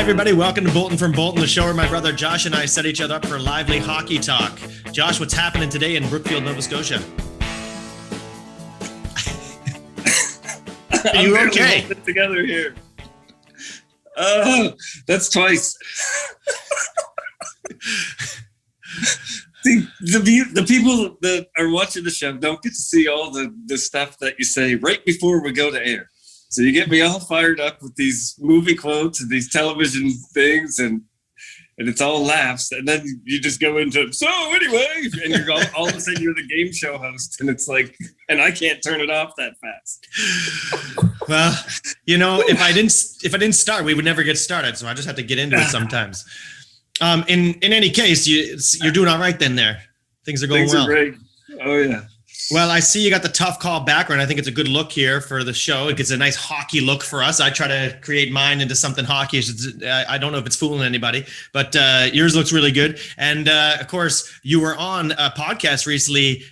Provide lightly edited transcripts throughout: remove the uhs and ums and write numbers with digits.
Hi, everybody. Welcome to Boulton from Boulton, the show where my brother Josh and I set each other up for lively hockey talk. Josh, what's happening today in Brookfield, Nova Scotia? Are you okay? Put together here. Oh, that's twice. The people that are watching the show don't get to see all the stuff that you say right before we go to air. So you get me all fired up with these movie quotes and these television things, and it's all laughs. And then you just go into, so anyway, and you're all of a sudden you're the game show host, and it's like, and I can't turn it off that fast. Well, you know, if I didn't start, we would never get started. So I just have to get into it sometimes. In any case, you're doing all right then there. Things are going well. Things are great. Oh, yeah. Well, I see you got the tough call background. I think it's a good look here for the show. It gets a nice hockey look for us. I try to create mine into something hockey. I don't know if it's fooling anybody, but yours looks really good. And of course, you were on a podcast recently.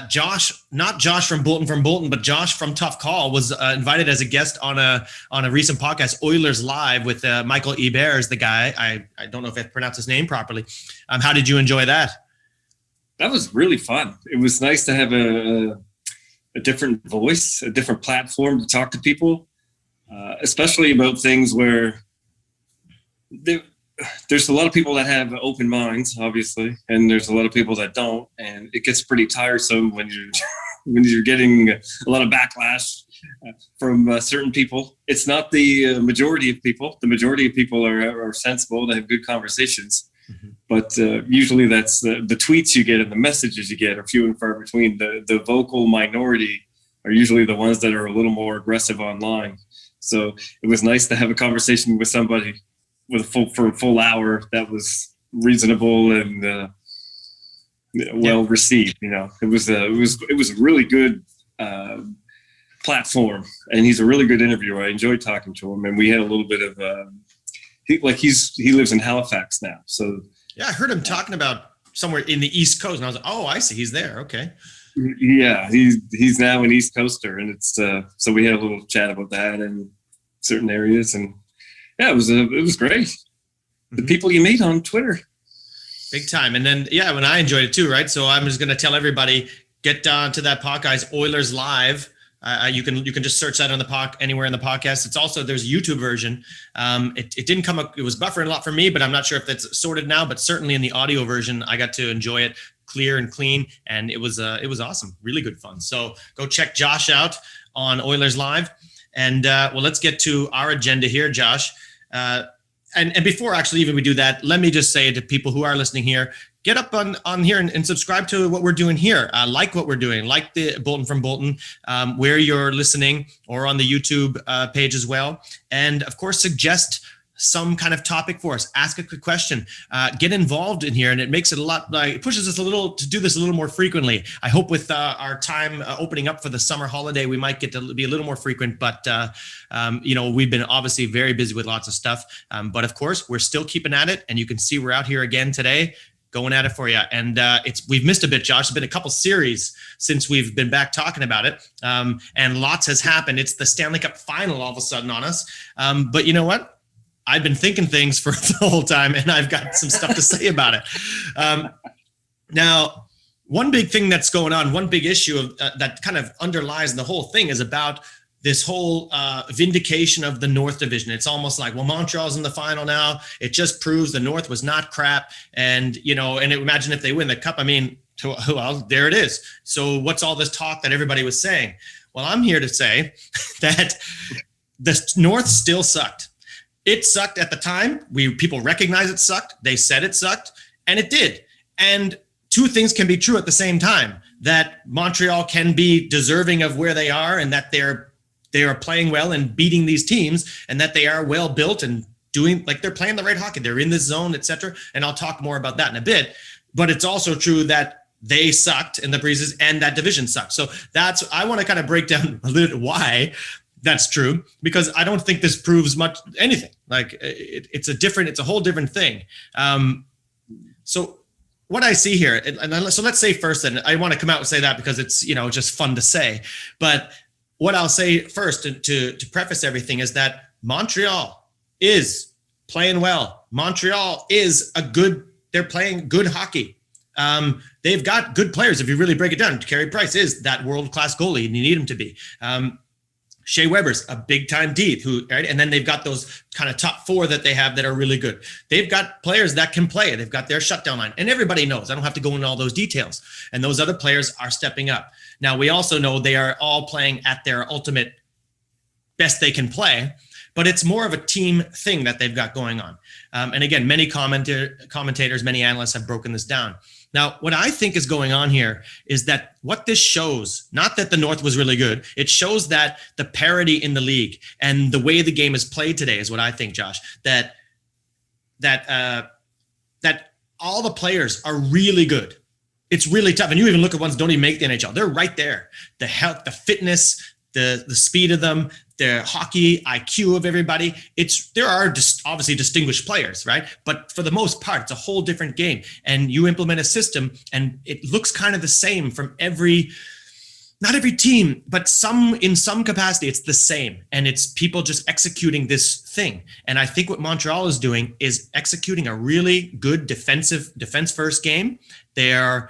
Josh, not Josh from Boulton, but Josh from Tough Call was invited as a guest on a recent podcast, Oilers Live, with Michael Hebert is the guy. I don't know if I pronounced his name properly. How did you enjoy that? That was really fun. It was nice to have a different voice, a different platform to talk to people, especially about things where there's a lot of people that have open minds, obviously, and there's a lot of people that don't, and it gets pretty tiresome when you're getting a lot of backlash from certain people. It's not the majority of people. The majority of people are sensible. They have good conversations. Mm-hmm. But usually that's the tweets you get and the messages you get are few and far between. The vocal minority are usually the ones that are a little more aggressive online. So it was nice to have a conversation with somebody for a full hour that was reasonable and well received. You know, it was a really good platform, and he's a really good interviewer. I enjoyed talking to him, and we had a little bit of he lives in Halifax now. So yeah, I heard him talking about somewhere in the East Coast, and I was like, oh, I see, he's there. Okay. Yeah, he's now an East Coaster, and it's so we had a little chat about that in certain areas, and yeah, it was great. Mm-hmm. The people you meet on Twitter, big time. And then when I enjoyed it too, right? So I'm just going to tell everybody, get down to that podcast, Oilers Live. You can just search that on the anywhere in the podcast. It's also, there's a YouTube version. It didn't come up. It was buffering a lot for me, but I'm not sure if that's sorted now, but certainly in the audio version, I got to enjoy it clear and clean. And it was awesome. Really good fun. So go check Josh out on Oilers Live. And well, let's get to our agenda here, Josh. And before actually even we do that, let me just say to people who are listening here, get up on here and subscribe to what we're doing here. Like what we're doing, like the Boulton from Boulton, where you're listening, or on the YouTube page as well. And of course, suggest some kind of topic for us. Ask a quick question. Get involved in here, and it makes it it pushes us a little to do this a little more frequently. I hope with our time opening up for the summer holiday, we might get to be a little more frequent. But we've been obviously very busy with lots of stuff. But of course, we're still keeping at it, and you can see we're out here again today, going at it for you. And we've missed a bit, Josh. It's been a couple series since we've been back talking about it. And lots has happened. It's the Stanley Cup final all of a sudden on us. But you know what? I've been thinking things for the whole time, and I've got some stuff to say about it. Now, one big thing that's going on, one big issue that kind of underlies the whole thing is about this whole vindication of the North Division. It's almost like, well, Montreal's in the final now. It just proves the North was not crap. And, and imagine if they win the Cup. I mean, well, there it is. So what's all this talk that everybody was saying? Well, I'm here to say that the North still sucked. It sucked at the time. People recognize it sucked. They said it sucked, and it did. And two things can be true at the same time: that Montreal can be deserving of where they are, and that they are playing well and beating these teams, and that they are well built and doing, like, they're playing the right hockey. They're in this zone, etc. And I'll talk more about that in a bit. But it's also true that they sucked in the preseason, and that division sucked. So I want to kind of break down a little why that's true, because I don't think this proves anything. Like, it's a whole different thing. So what I see here, so let's say first, and I want to come out and say that because it's, just fun to say, but what I'll say first to preface everything is that Montreal is playing well. Montreal is they're playing good hockey. They've got good players. If you really break it down, Carey Price is that world-class goalie, and you need him to be. Shea Weber's a big-time D, right? And then they've got those kind of top four that they have that are really good. They've got players that can play. They've got their shutdown line, and everybody knows. I don't have to go into all those details. And those other players are stepping up. Now, we also know they are all playing at their ultimate best they can play, but it's more of a team thing that they've got going on. And again, many commentators, many analysts have broken this down. Now, what I think is going on here is that what this shows, not that the North was really good, it shows that the parity in the league and the way the game is played today is what I think, Josh, that all the players are really good. It's really tough. And you even look at ones that don't even make the NHL. They're right there. The health, the fitness, the speed of them, the hockey IQ of everybody. There are obviously distinguished players, right? But for the most part, it's a whole different game. And you implement a system and it looks kind of the same from not every team, but in some capacity, it's the same. And it's people just executing this thing. And I think what Montreal is doing is executing a really good defense first game. They are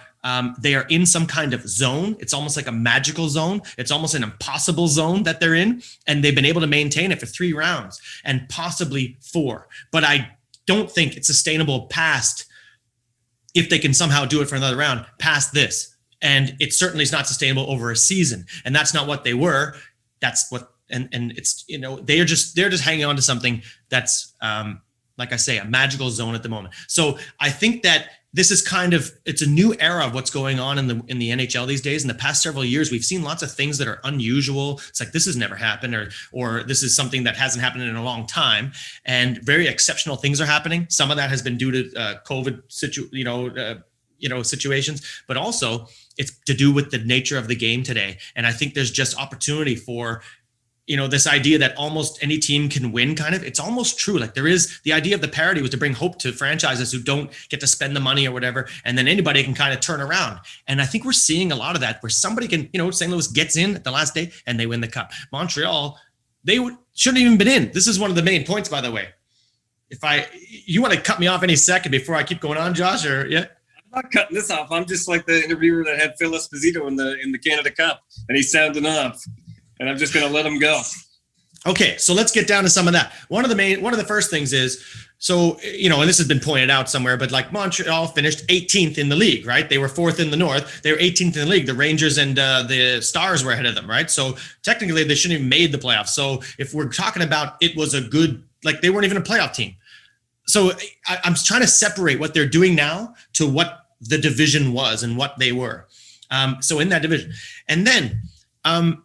in some kind of zone. It's almost like a magical zone. It's almost an impossible zone that they're in. And they've been able to maintain it for 3 rounds and possibly 4. But I don't think it's sustainable past, if they can somehow do it for another round, past this. And it certainly is not sustainable over a season. And that's not what they were. That's what, and it's, they're just hanging on to something that's, like I say, a magical zone at the moment. So I think that this is it's a new era of what's going on in the NHL these days. In the past several years, we've seen lots of things that are unusual. It's like, this has never happened, or this is something that hasn't happened in a long time. And very exceptional things are happening. Some of that has been due to COVID situations, but also it's to do with the nature of the game today. And I think there's just opportunity for, this idea that almost any team can win it's almost true. Like, there is the idea of the parity was to bring hope to franchises who don't get to spend the money or whatever. And then anybody can kind of turn around. And I think we're seeing a lot of that where somebody can, St. Louis gets in at the last day and they win the cup. Montreal, shouldn't even been in. This is one of the main points, by the way. You want to cut me off any second before I keep going on, Josh, or yeah? I'm not cutting this off. I'm just like the interviewer that had Phil Esposito in the Canada Cup, and he's sounding off, and I'm just going to let him go. Okay, so let's get down to some of that. One of the first things is, and this has been pointed out somewhere, but like Montreal finished 18th in the league, right? They were 4th in the North. They were 18th in the league. The Rangers and the Stars were ahead of them, right? So technically, they shouldn't have made the playoffs. So if we're talking about it was a good, they weren't even a playoff team. So I'm trying to separate what they're doing now to what the division was and what they were. So in that division. And then, I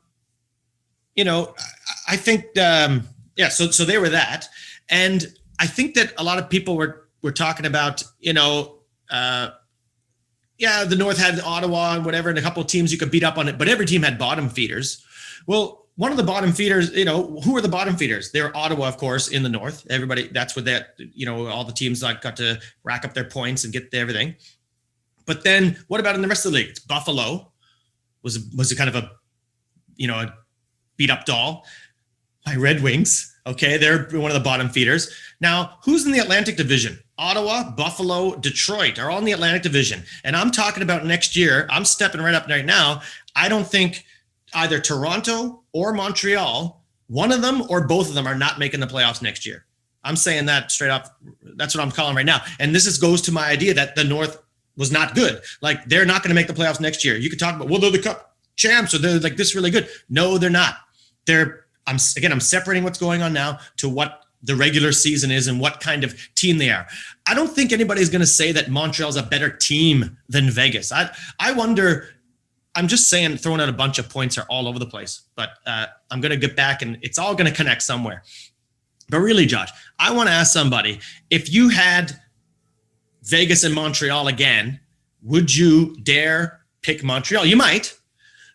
think, so they were that. And I think that a lot of people were talking about, the North had Ottawa and whatever, and a couple of teams you could beat up on it, but every team had bottom feeders. Well, one of the bottom feeders, who are the bottom feeders? They're Ottawa, of course, in the North. Everybody, that's what all the teams got to rack up their points and get everything. But then what about in the rest of the league? It's Buffalo was a kind of a beat up doll by Red Wings. Okay, they're one of the bottom feeders. Now, who's in the Atlantic Division? Ottawa, Buffalo, Detroit are all in the Atlantic Division. And I'm talking about next year. I'm stepping right up right now. I don't think either Toronto or Montreal, one of them or both of them, are not making the playoffs next year. I'm saying that straight up. That's what I'm calling right now. And this goes to my idea that the North was not good. Like, they're not going to make the playoffs next year. You could talk about, well, they're the Cup champs, or they're like this really good. No, they're not. I'm separating what's going on now to what the regular season is and what kind of team they are. I don't think anybody's going to say that Montreal's a better team than Vegas. I wonder. I'm just saying, throwing out a bunch of points are all over the place, but I'm going to get back and it's all going to connect somewhere. But really, Josh, I want to ask somebody, if you had Vegas and Montreal again, would you dare pick Montreal? You might,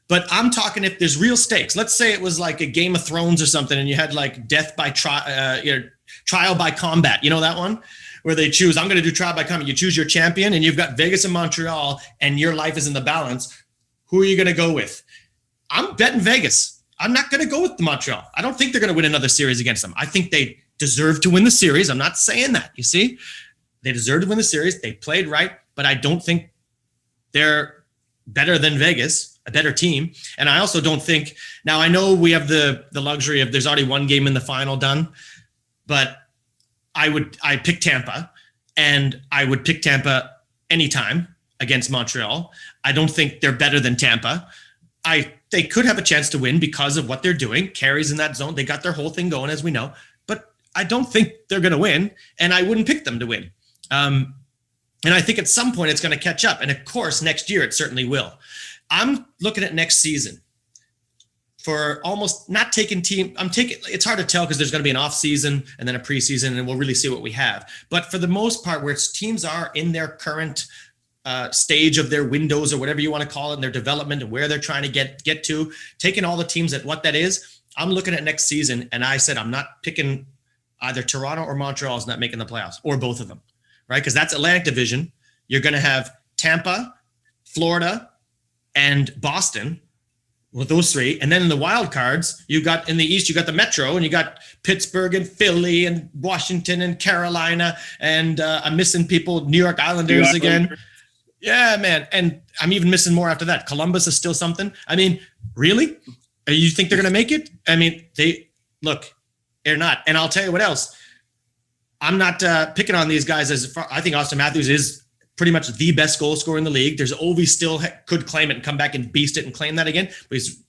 but I'm talking if there's real stakes. Let's say it was like a Game of Thrones or something and you had like death by trial by combat. You know that one? Where they choose, I'm going to do trial by combat. You choose your champion and you've got Vegas and Montreal and your life is in the balance. Who are you going to go with? I'm betting Vegas. I'm not going to go with the Montreal. I don't think they're going to win another series against them. I think they deserve to win the series. I'm not saying that. You see, they deserve to win the series. They played right, but I don't think they're better than Vegas, a better team. And I also don't think, now I know we have the luxury of there's already one game in the final done, but I pick Tampa, and I would pick Tampa anytime against Montreal. I don't think they're better than Tampa. They could have a chance to win because of what they're doing. Carey's in that zone. They got their whole thing going, as we know, but I don't think they're going to win, and I wouldn't pick them to win. And I think at some point it's going to catch up. And of course, next year it certainly will. I'm looking at next season for almost not taking team. It's hard to tell because there's going to be an off season and then a preseason, and we'll really see what we have. But for the most part, where teams are in their current stage of their windows, or whatever you want to call it, in their development and where they're trying to get to, taking all the teams at what that is, I'm looking at next season, and I said I'm not picking either Toronto or Montreal is not making the playoffs, or both of them, right? Because that's Atlantic Division. You're going to have Tampa, Florida, and Boston with those three. And then in the wild cards, you got in the East, you got the Metro, and you got Pittsburgh and Philly and Washington and Carolina. And I'm missing people, New York Islanders again. Yeah, man. And I'm even missing more after that. Columbus is still something. I mean, really? You think they're going to make it? I mean, they're not. And I'll tell you what else. I'm not picking on these guys as far. I think Austin Matthews is pretty much the best goal scorer in the league. There's Ovi still could claim it and come back and beast it and claim that again. But he's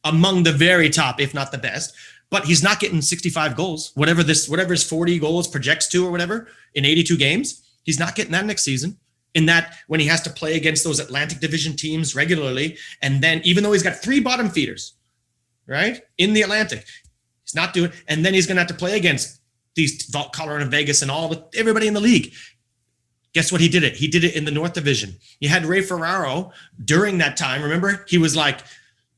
among the very top, if not the best. But he's not getting 65 goals, whatever his 40 goals projects to or whatever in 82 games. He's not getting that next season. In that, when he has to play against those Atlantic Division teams regularly, and then even though he's got 3 bottom feeders, right, in the Atlantic, he's not doing. And then he's going to have to play against these Colorado and Vegas and everybody in the league. Guess what? He did it. He did it in the North Division. You had Ray Ferraro during that time. Remember, he was like,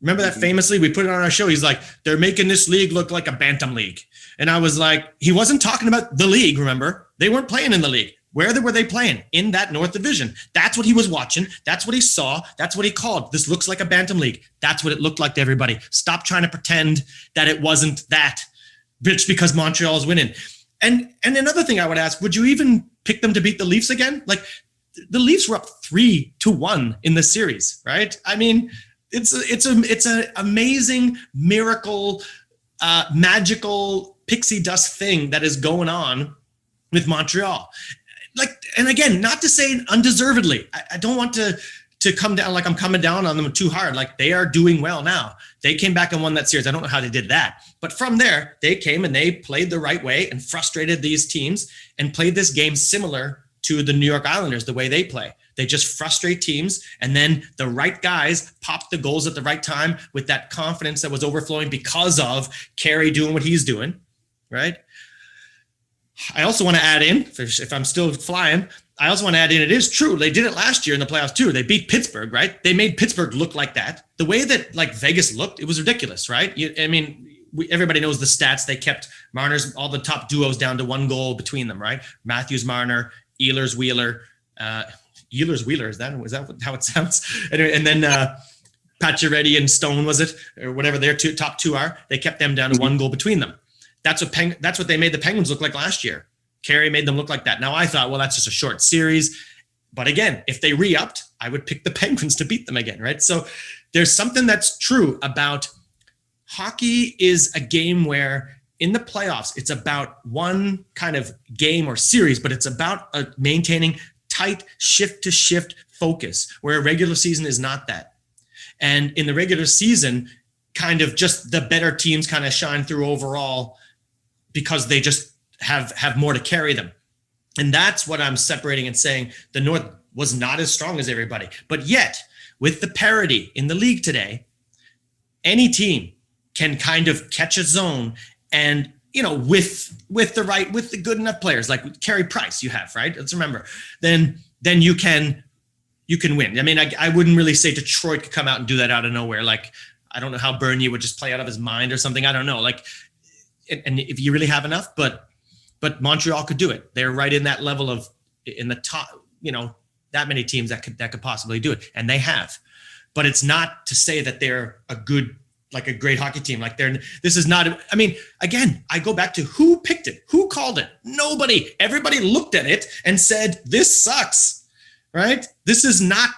remember that famously? We put it on our show. He's like, they're making this league look like a bantam league. And I was like, he wasn't talking about the league. Remember, they weren't playing in the league. Where were they playing? In that North Division. That's what he was watching. That's what he saw. That's what he called. This looks like a bantam league. That's what it looked like to everybody. Stop trying to pretend that it wasn't that, bitch, because Montreal is winning. And another thing I would ask, would you even pick them to beat the Leafs again? Like, the Leafs were up 3-1 in the series, right? I mean, it's an amazing miracle, magical pixie dust thing that is going on with Montreal. Like, and again, not to say undeservedly. I don't want to come down like I'm coming down on them too hard. Like, they are doing well now. They came back and won that series. I don't know how they did that. But from there, they came and they played the right way and frustrated these teams and played this game similar to the New York Islanders, the way they play. They just frustrate teams, and then the right guys pop the goals at the right time with that confidence that was overflowing because of Carey doing what he's doing, right? I also want to add in, if I'm still flying, I also want to add in, it is true. They did it last year in the playoffs too. They beat Pittsburgh, right? They made Pittsburgh look like that. The way that like Vegas looked, it was ridiculous, right? Everybody knows the stats. They kept Marner's, all the top duos down to 1 goal between them, right? Matthews, Marner, Ehlers, Wheeler, Ehlers, Wheeler. Is that how it sounds? Anyway, and then Pacioretty and Stone, was it? Or whatever their top two are. They kept them down to 1 goal between them. That's what they made the Penguins look like last year. Carey made them look like that. Now I thought, well, that's just a short series. But again, if they re-upped, I would pick the Penguins to beat them again, right? So there's something that's true about hockey is a game where in the playoffs, it's about one kind of game or series, but it's about maintaining tight shift-to-shift focus, where a regular season is not that. And in the regular season, kind of just the better teams kind of shine through overall because they just have more to carry them. And that's what I'm separating and saying the North was not as strong as everybody. But yet, with the parity in the league today, any team can kind of catch a zone and, with the good enough players, like Carey Price you have, right? Let's remember, then you can win. I mean, I wouldn't really say Detroit could come out and do that out of nowhere. Like, I don't know how Bernier would just play out of his mind or something. I don't know. Like, and if you really have enough, but Montreal could do it. They're right in that level of in the top, that many teams that could possibly do it. And they have, but it's not to say that they're a good like a great hockey team. Like this is not, I mean, again, I go back to who picked it, who called it? Nobody. Everybody looked at it and said, this sucks, right? This is not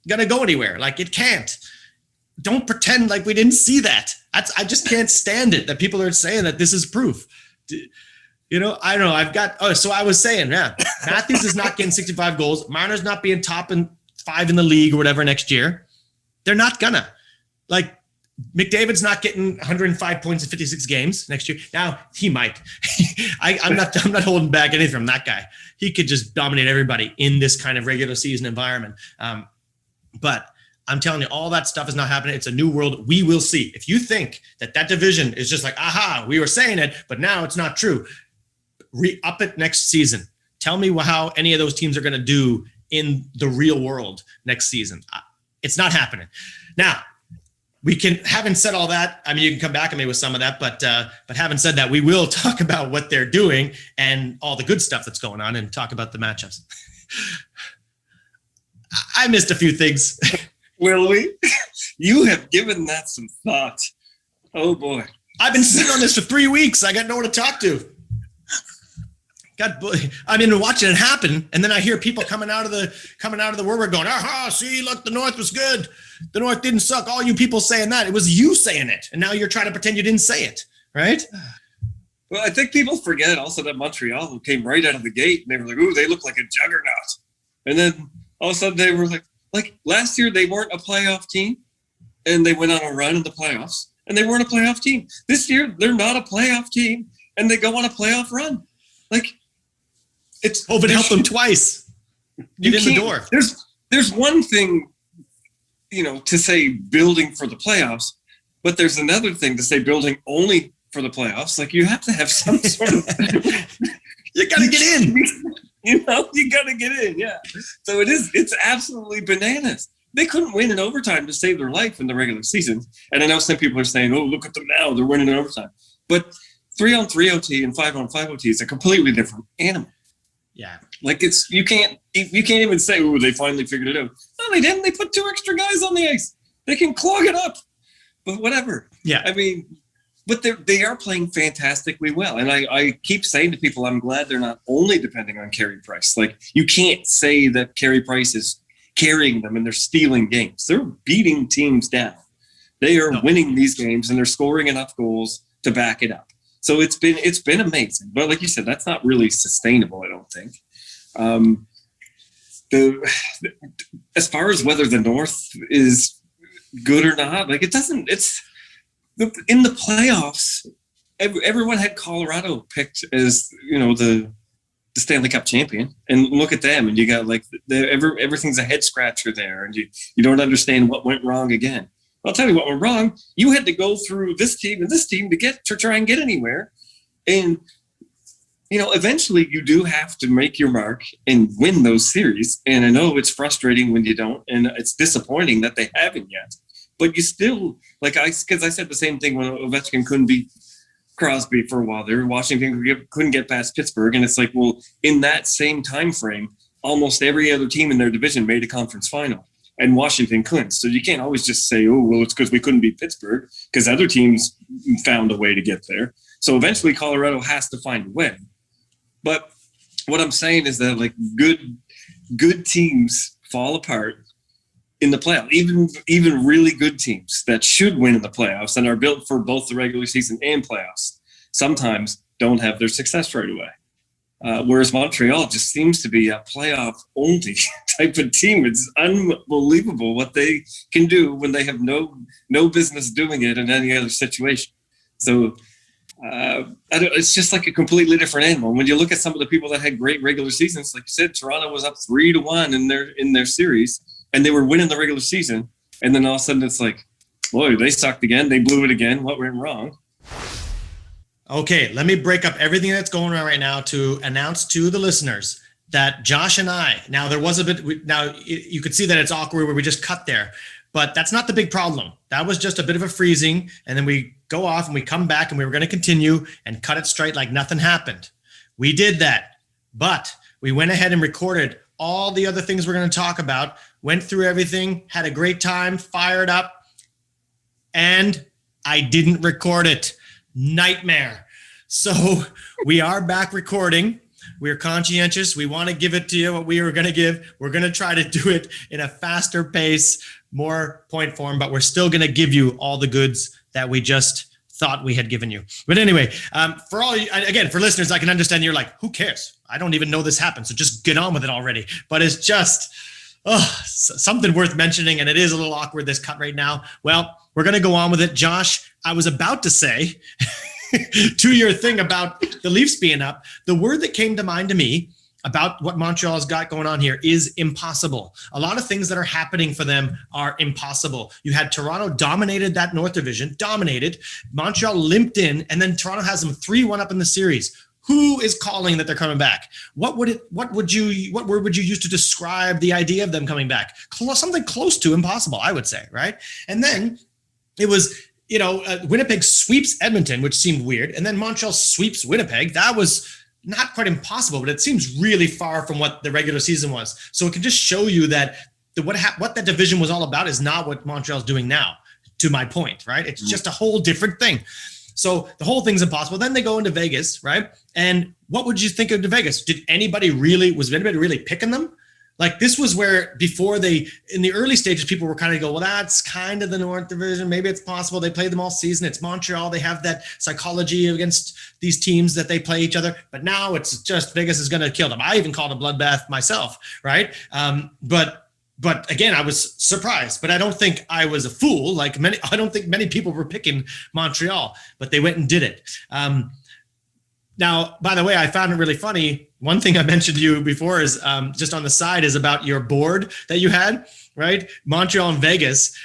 going to go anywhere. Like it can't. Don't pretend like we didn't see that. I just can't stand it that people are saying that this is proof. You know, I don't know. So I was saying, yeah, Matthews is not getting 65 goals. Marner's not being top 5 in the league or whatever next year. They're not gonna. Like, McDavid's not getting 105 points in 56 games next year. Now he might. I'm not holding back anything from that guy. He could just dominate everybody in this kind of regular season environment. But I'm telling you, all that stuff is not happening. It's a new world. We will see. If you think that division is just like, aha, we were saying it, but now it's not true. Re-up it next season. Tell me how any of those teams are going to do in the real world next season. It's not happening. Now, having said all that, I mean, you can come back at me with some of that, but having said that, we will talk about what they're doing and all the good stuff that's going on and talk about the matchups. I missed a few things. Will we? You have given that some thought. Oh boy. I've been sitting on this for 3 weeks. I got nowhere to talk to. I mean, watching it happen, and then I hear people coming out of the word going, aha, see, look, the North was good. The North didn't suck. All you people saying that. It was you saying it. And now you're trying to pretend you didn't say it, right? Well, I think people forget also that Montreal came right out of the gate, and they were like, ooh, they look like a juggernaut. And then all of a sudden they were like last year they weren't a playoff team, and they went on a run in the playoffs, and they weren't a playoff team. This year, they're not a playoff team, and they go on a playoff run. Like, it's COVID helped them twice. Get in the door. There's one thing, you know, to say building for the playoffs, but there's another thing to say building only for the playoffs. Like, you have to have some sort of you gotta get in. You know, you gotta get in, yeah. So it's absolutely bananas. They couldn't win in overtime to save their life in the regular season. And I know some people are saying, oh, look at them now, they're winning in overtime. But 3-on-3 OT and 5-on-5 OT is a completely different animal. Yeah. Like, you can't even say, oh, they finally figured it out. No, they didn't. They put 2 extra guys on the ice. They can clog it up. But whatever. Yeah. I mean, but they are playing fantastically well. And I keep saying to people, I'm glad they're not only depending on Carey Price. Like, you can't say that Carey Price is carrying them and they're stealing games. They're beating teams down. They are winning these games and they're scoring enough goals to back it up. So it's been amazing. But like you said, that's not really sustainable, I don't think. As far as whether the North is good or not, like, it doesn't. It's in the playoffs. Everyone had Colorado picked as, you know, the Stanley Cup champion, and look at them, and you got like everything's a head scratcher there, and you don't understand what went wrong again. I'll tell you what went wrong. You had to go through this team and this team to try and get anywhere. And, you know, eventually you do have to make your mark and win those series. And I know it's frustrating when you don't, and it's disappointing that they haven't yet. But you still, because I said the same thing when Ovechkin couldn't beat Crosby for a while there. Washington couldn't get past Pittsburgh. And it's like, well, in that same time frame, almost every other team in their division made a conference final. And Washington couldn't. So you can't always just say, oh, well, it's because we couldn't beat Pittsburgh, because other teams found a way to get there. So eventually Colorado has to find a way. But what I'm saying is that, like, good teams fall apart in the playoffs. Even really good teams that should win in the playoffs and are built for both the regular season and playoffs sometimes don't have their success right away. Whereas Montreal just seems to be a playoff-only type of team. It's unbelievable what they can do when they have no business doing it in any other situation. So it's just like a completely different animal. When you look at some of the people that had great regular seasons, like you said, Toronto was up 3-1 in their series, and they were winning the regular season. And then all of a sudden it's like, boy, they sucked again. They blew it again. What went wrong? Okay, let me break up everything that's going on right now to announce to the listeners that Josh and I, now there was a bit, now you could see that it's awkward where we just cut there, but that's not the big problem. That was just a bit of a freezing, and then we go off and we come back and we were going to continue and cut it straight like nothing happened. We did that, but we went ahead and recorded all the other things we're going to talk about, went through everything, had a great time, fired up, and I didn't record it. Nightmare. So we are back recording. We're conscientious. We want to give it to you what we were going to give. We're going to try to do it in a faster pace, more point form, but we're still going to give you all the goods that we just thought we had given you. But anyway, for all, again, for listeners, I can understand you're like, who cares? I don't even know this happened. So just get on with it already. But it's just something worth mentioning. And it is a little awkward, this cut right now. Well, we're going to go on with it. Josh, I was about to say to your thing about the Leafs being up, the word that came to mind to me about what Montreal's got going on here is impossible. A lot of things that are happening for them are impossible. You had Toronto dominated that North Division, dominated. Montreal limped in, and then Toronto has them 3-1 up in the series. Who is calling that they're coming back? What word would you use to describe the idea of them coming back? Something close to impossible, I would say, right? And then it was, Winnipeg sweeps Edmonton, which seemed weird, and then Montreal sweeps Winnipeg. That was not quite impossible, but it seems really far from what the regular season was. So it can just show you that what that division was all about is not what Montreal's doing now, to my point, right? It's just a whole different thing. So the whole thing's impossible. Then they go into Vegas, right? And what would you think of Vegas? Was anybody really picking them? Like, this was where before in the early stages, people were kind of go, well, that's kind of the North Division. Maybe it's possible. They played them all season. It's Montreal. They have that psychology against these teams that they play each other. But now it's just Vegas is going to kill them. I even called a bloodbath myself, right? But again, I was surprised, but I don't think I was a fool. I don't think many people were picking Montreal, but they went and did it. Now, by the way, I found it really funny. One thing I mentioned to you before is just on the side is about your board that you had, right? Montreal and Vegas.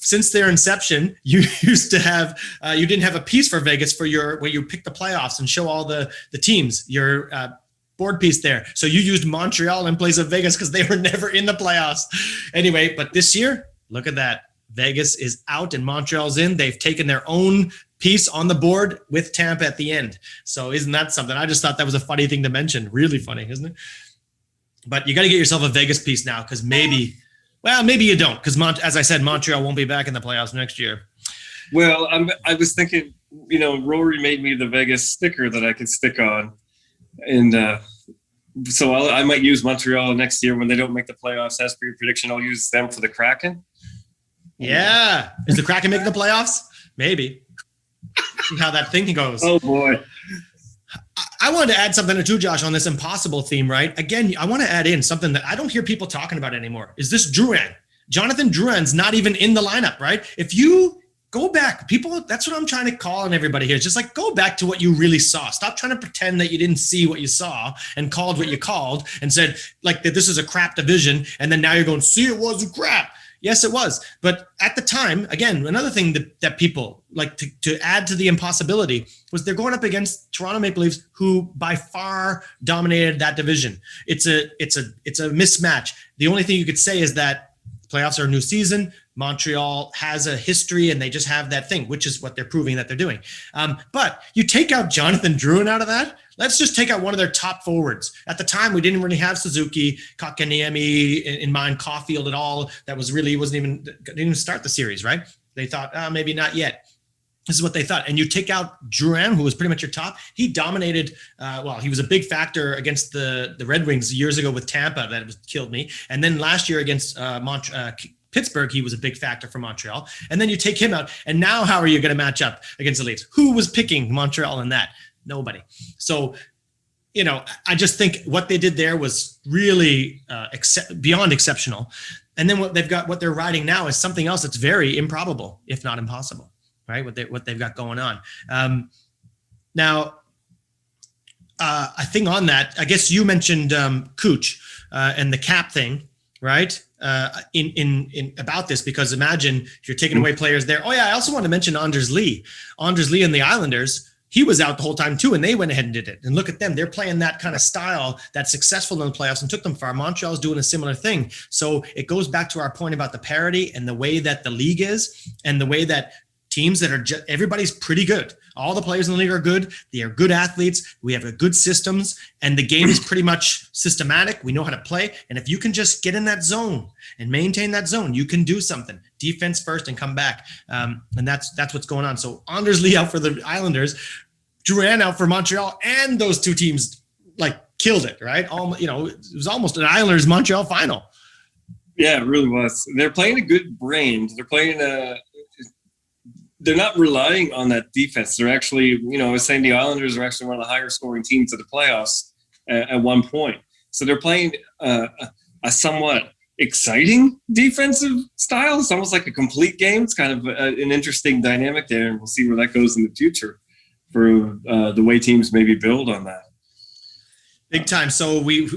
Since their inception, you used to have you didn't have a piece for Vegas for where you pick the playoffs and show all the teams. Your board piece there. So you used Montreal in place of Vegas because they were never in the playoffs. Anyway, but this year, look at that. Vegas is out and Montreal's in. They've taken their own piece on the board with Tampa at the end. So isn't that something? I just thought that was a funny thing to mention. Really funny, isn't it? But you got to get yourself a Vegas piece now because maybe you don't because as I said, Montreal won't be back in the playoffs next year. Well, I was thinking, Rory made me the Vegas sticker that I could stick on. And so I might use Montreal next year when they don't make the playoffs. As per your prediction, I'll use them for the Kraken. Yeah. Is the Kraken making the playoffs? Maybe. See how that thing goes. Oh, boy. I wanted to add something too, Josh, on this impossible theme, right? Again, I want to add in something that I don't hear people talking about anymore. Is this Drouin? Jonathan Drouin's not even in the lineup, right? If you go back, people, that's what I'm trying to call on everybody here. It's just like, go back to what you really saw. Stop trying to pretend that you didn't see what you saw and called what you called and said like that this is a crap division. And then now you're going, see, it wasn't crap. Yes, it was. But at the time, again, another thing that people like to add to the impossibility was they're going up against Toronto Maple Leafs, who by far dominated that division. It's a mismatch. The only thing you could say is that playoffs are a new season. Montreal has a history and they just have that thing, which is what they're proving that they're doing. But you take out Jonathan Drouin out of that. Let's just take out one of their top forwards. At the time, we didn't really have Suzuki, Kotkaniemi in mind, Caulfield at all. That didn't even start the series, right? They thought, maybe not yet. This is what they thought. And you take out Drouin, who was pretty much your top. He dominated. He was a big factor against the Red Wings years ago with Tampa. Killed me. And then last year against Pittsburgh, he was a big factor for Montreal. And then you take him out. And now how are you going to match up against the Leafs? Who was picking Montreal in that? Nobody. So, I just think what they did there was really beyond exceptional. And then what they're riding now is something else that's very improbable, if not impossible, right? What they've got going on. Now, I think on that, I guess you mentioned Kuch and the cap thing, right? In about this, because imagine if you're taking away players there. Oh yeah, I also want to mention Anders Lee and the Islanders. He was out the whole time too, and they went ahead and did it. And look at them. They're playing that kind of style that's successful in the playoffs and took them far. Montreal's doing a similar thing. So it goes back to our point about the parity and the way that the league is and the way that teams that are everybody's pretty good. All the players in the league are good. They are good athletes. We have good systems, and the game is pretty much systematic. We know how to play. And if you can just get in that zone and maintain that zone, you can do something. Defense first and come back. And that's what's going on. So Anders Lee out for the Islanders, Drouin out for Montreal, and those two teams like killed it, right? It was almost an Islanders Montreal final. Yeah, it really was. They're playing a good brand. They're playing they're not relying on that defense. They're actually, I was saying the Islanders are actually one of the higher scoring teams of the playoffs at one point. So they're playing a somewhat exciting defensive style. It's almost like a complete game. It's kind of an interesting dynamic there, and we'll see where that goes in the future for the way teams maybe build on that. Big time. So we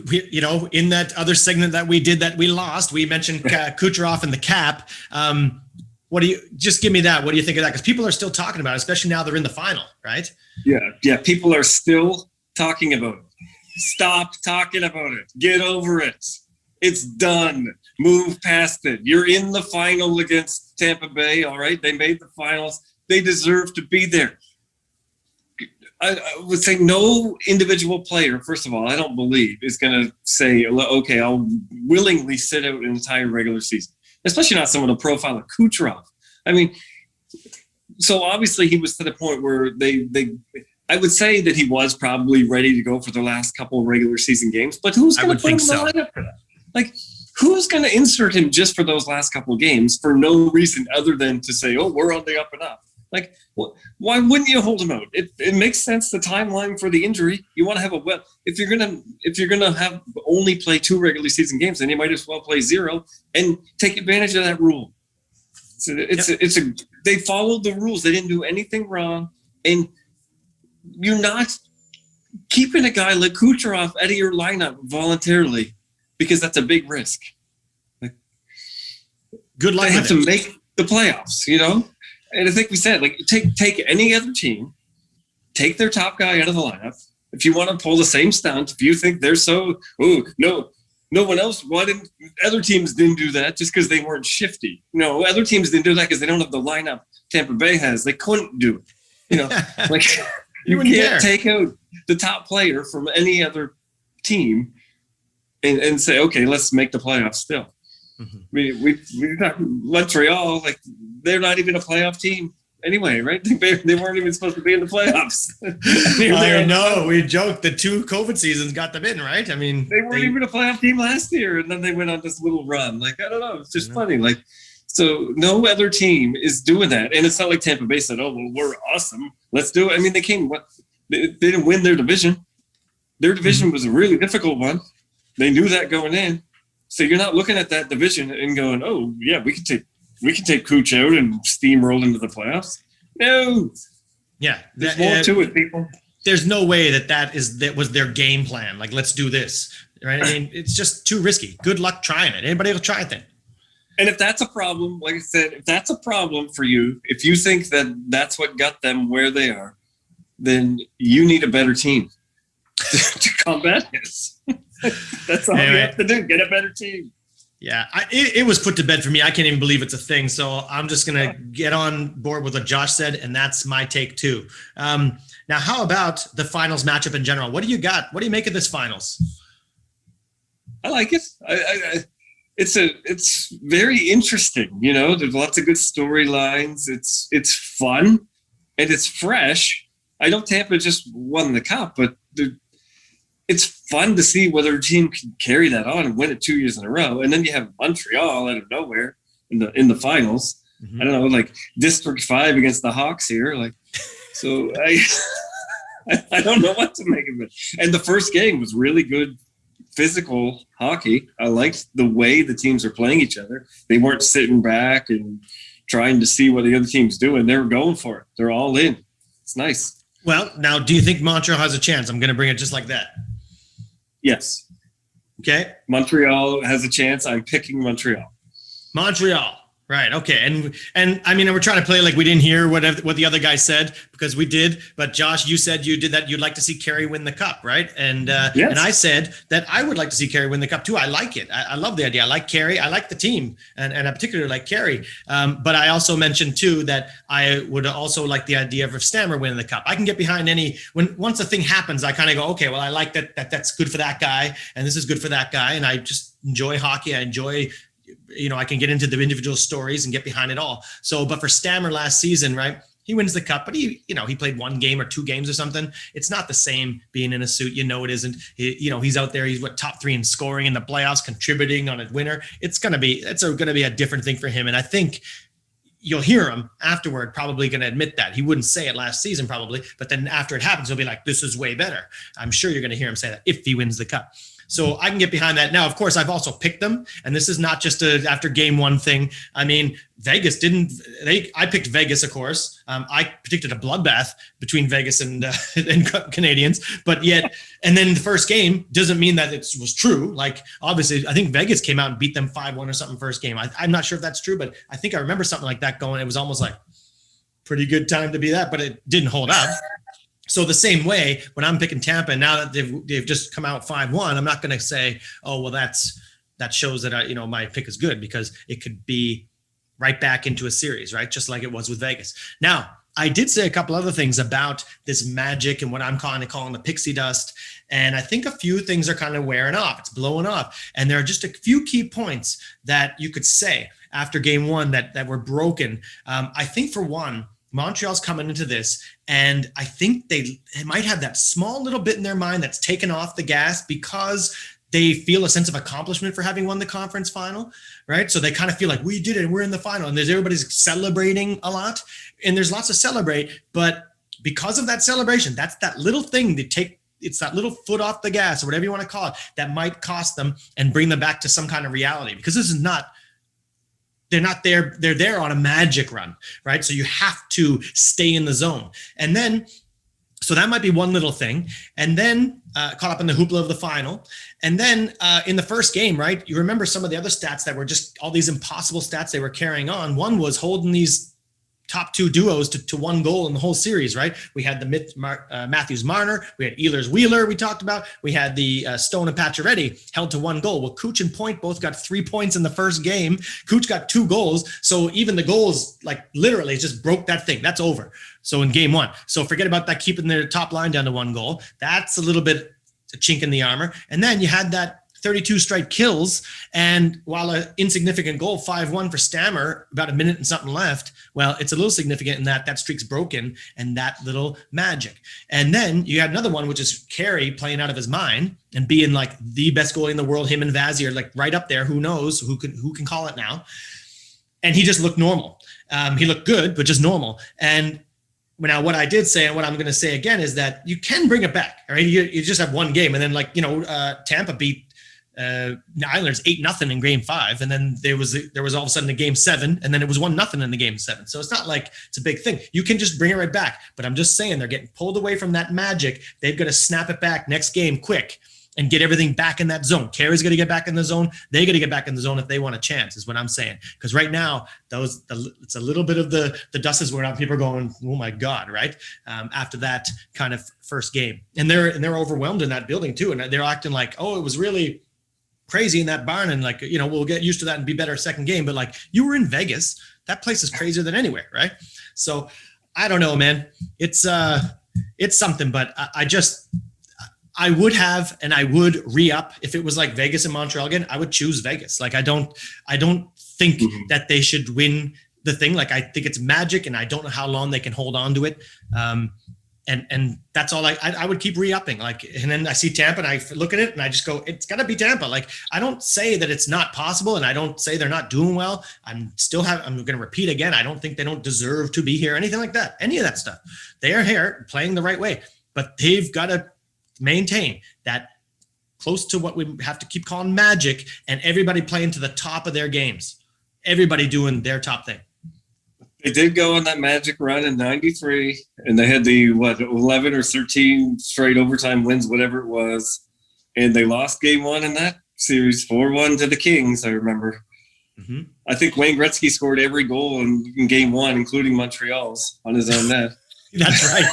in that other segment that we did that we lost, we mentioned Kucherov and the cap. What do you just give me that? What do you think of that? Because people are still talking about it, especially now they're in the final, right? Yeah. People are still talking about it. Stop talking about it. Get over it. It's done. Move past it. You're in the final against Tampa Bay. All right. They made the finals. They deserve to be there. I would say no individual player, first of all, I don't believe is going to say, okay, I'll willingly sit out an entire regular season, especially not someone of the profile of Kucherov. I mean, so obviously he was to the point where I would say that he was probably ready to go for the last couple of regular season games, but who's going to put him in the lineup for that? Like, who's going to insert him just for those last couple of games for no reason other than to say, oh, we're on the up and up? Like, why wouldn't you hold him out? It makes sense. The timeline for the injury, you want to have if you're gonna have only play 2 regular season games, then you might as well play 0 and take advantage of that rule. They followed the rules. They didn't do anything wrong, and you're not keeping a guy like Kucherov out of your lineup voluntarily because that's a big risk. Like, good luck. They have to make the playoffs, And I think we said, like, take any other team, take their top guy out of the lineup. If you want to pull the same stunt, if you think they're no one else, other teams didn't do that just because they weren't shifty. No, other teams didn't do that because they don't have the lineup Tampa Bay has. They couldn't do it. Like you can't take out the top player from any other team and say, okay, let's make the playoffs still. Mm-hmm. We talk Montreal, like they're not even a playoff team anyway, right? They weren't even supposed to be in the playoffs. I know. We joked the 2 COVID seasons got them in, right? I mean, they weren't even a playoff team last year, and then they went on this little run. Like, I don't know, it's just funny. Like, so no other team is doing that, and it's not like Tampa Bay said, "Oh, well, we're awesome, let's do it." I mean, they came. They didn't win their division. Their division was a really difficult one. They knew that going in. So you're not looking at that division and going, "Oh, yeah, we can take Kuch out and steamroll into the playoffs." No. Yeah, there's more to it, people. There's no way that was their game plan. Like, let's do this, right? I mean, it's just too risky. Good luck trying it. Anybody will try it then. And if that's a problem, like I said, if that's a problem for you, if you think that that's what got them where they are, then you need a better team to combat this. That's all you have to do. Get a better team. Yeah, it was put to bed for me. I can't even believe it's a thing. So I'm just going to get on board with what Josh said, and that's my take too. Now, how about the finals matchup in general? What do you got? What do you make of this finals? I like it. It's very interesting. There's lots of good storylines. It's fun and it's fresh. I know Tampa just won the cup, but it's fun to see whether a team can carry that on and win it 2 years in a row. And then you have Montreal out of nowhere in the finals. Mm-hmm. I don't know, like District 5 against the Hawks here. Like, so I don't know what to make of it. And the first game was really good physical hockey. I liked the way the teams are playing each other. They weren't sitting back and trying to see what the other team's doing. They were going for it. They're all in. It's nice. Well, now, do you think Montreal has a chance? I'm going to bring it just like that. Yes. Okay. Montreal has a chance. I'm picking Montreal. Montreal. Right. Okay. And I mean, we're trying to play like we didn't hear what the other guy said, because we did. But Josh, you said you did that. You'd like to see Carey win the cup, right? And Yes. and I said that I would like to see Carey win the cup too. I like it. I love the idea. I like Carey. I like the team, and I particularly like Carey. But I also mentioned too that I would also like the idea of Stammer winning the cup. I can get behind once a thing happens, I kind of go, okay, well, I like that's good for that guy, and this is good for that guy, and I just enjoy hockey. I enjoy. I can get into the individual stories and get behind it all. So, but for Stammer last season, right, he wins the cup, but he played 1 game or 2 games or something. It's not the same being in a suit. It isn't. He's out there. He's top 3 in scoring in the playoffs, contributing on a winner. It's going to be a different thing for him. And I think you'll hear him afterward probably going to admit that. He wouldn't say it last season probably, but then after it happens, he'll be like, this is way better. I'm sure you're going to hear him say that if he wins the cup. So I can get behind that. Now, of course, I've also picked them, and this is not just a after game 1 thing. I mean, Vegas I picked Vegas, of course. I predicted a bloodbath between Vegas and Canadians, and then the first game doesn't mean that it was true. Like, obviously, I think Vegas came out and beat them 5-1 or something first game. I'm not sure if that's true, but I think I remember something like that going. It was almost like pretty good time to be that, but it didn't hold up. So the same way, when I'm picking Tampa, now that they've just come out 5-1, I'm not going to say, oh, well, that shows that my pick is good, because it could be right back into a series, right? Just like it was with Vegas. Now, I did say a couple other things about this magic and what I'm calling the pixie dust. And I think a few things are kind of wearing off. It's blowing off. And there are just a few key points that you could say after game 1 that were broken. I think, for one, Montreal's coming into this, and I think they might have that small little bit in their mind that's taken off the gas, because they feel a sense of accomplishment for having won the conference final, right? So they kind of feel like, we did it, we're in the final, and everybody's celebrating a lot, and there's lots to celebrate, but because of that celebration, that's that little thing it's that little foot off the gas, or whatever you want to call it, that might cost them and bring them back to some kind of reality, because they're not there. They're there on a magic run, right? So you have to stay in the zone. And then, so that might be one little thing. And then caught up in the hoopla of the final. And then in the first game, right, you remember some of the other stats that were just all these impossible stats they were carrying on. One was holding these top 2 duos to 1 goal in the whole series, right? We had the Matthews-Marner, we had Ehlers-Wheeler we talked about, we had the Stone and Pacioretty held to 1 goal. Well, Kuch and Point both got 3 points in the first game. Kuch got 2 goals, so even the goals, like, literally just broke that thing. That's over. So in game 1. So forget about that, keeping their top line down to 1 goal. That's a little bit a chink in the armor. And then you had that 32 straight kills, and while an insignificant goal, 5-1 for Stammer, about a minute and something left, well, it's a little significant in that streak's broken, and that little magic. And then you had another one, which is Carey playing out of his mind and being like the best goalie in the world. Him and Vazzy are like right up there. Who knows who can call it now? And he just looked normal. He looked good, but just normal. And now, what I did say and what I'm going to say again is that you can bring it back. All right, you just have 1 game, and then Tampa beat Islanders 8-0 in game 5, and then there was all of a sudden a game 7, and then it was 1-0 in the game 7. So it's not like it's a big thing. You can just bring it right back. But I'm just saying, they're getting pulled away from that magic. They've got to snap it back next game quick and get everything back in that zone. Carey's got to get back in the zone. They got to get back in the zone if they want a chance, is what I'm saying. Because right now, it's a little bit of the dust is wearing off. People are going, oh my God, right? After that kind of first game, and they're overwhelmed in that building too, and they're acting like, oh, it was really crazy in that barn, and like, we'll get used to that and be better second game. But like, you were in Vegas, that place is crazier than anywhere, right? So I don't know, man. It's something, but I would re-up if it was like Vegas and Montreal again. I would choose Vegas. Like, I don't think that they should win the thing. Like, I think it's magic, and I don't know how long they can hold on to it. And that's all I would keep re-upping. Like, and then I see Tampa and I look at it and I just go, it's gotta be Tampa. Like, I don't say that it's not possible, and I don't say they're not doing well. I'm going to repeat again. I don't think they don't deserve to be here, anything like that, any of that stuff. They are here playing the right way, but they've got to maintain that close to what we have to keep calling magic, and everybody playing to the top of their games, everybody doing their top thing. They did go on that magic run in 93, and they had the 11 or 13 straight overtime wins, whatever it was, and they lost game 1 in that series 4-1 to the Kings, I remember. Mm-hmm. I think Wayne Gretzky scored every goal in game one, including Montreal's, on his own net. That's right.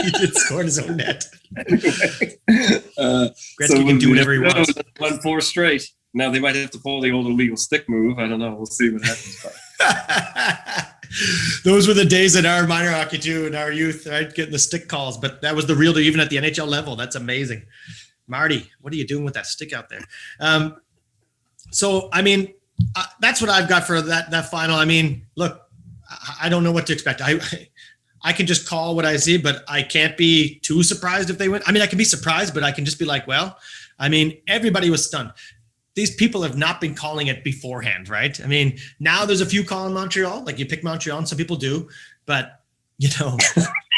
He did score in his own net. Gretzky can do whatever he wants. 1-4 straight. Now they might have to pull the old illegal stick move. I don't know. We'll see what happens. Those were the days in our minor hockey too, in our youth, right? Getting the stick calls, but that was the real deal, even at the NHL level. That's amazing. Marty, what are you doing with that stick out there? So, I mean, that's what I've got for that final. I mean, look, I don't know what to expect. I can just call what I see, but I can't be too surprised if they win. I mean, I can be surprised, but I can just be like, well, I mean, everybody was stunned. These people have not been calling it beforehand, right? I mean, now there's a few calling Montreal, like you pick Montreal, and some people do, but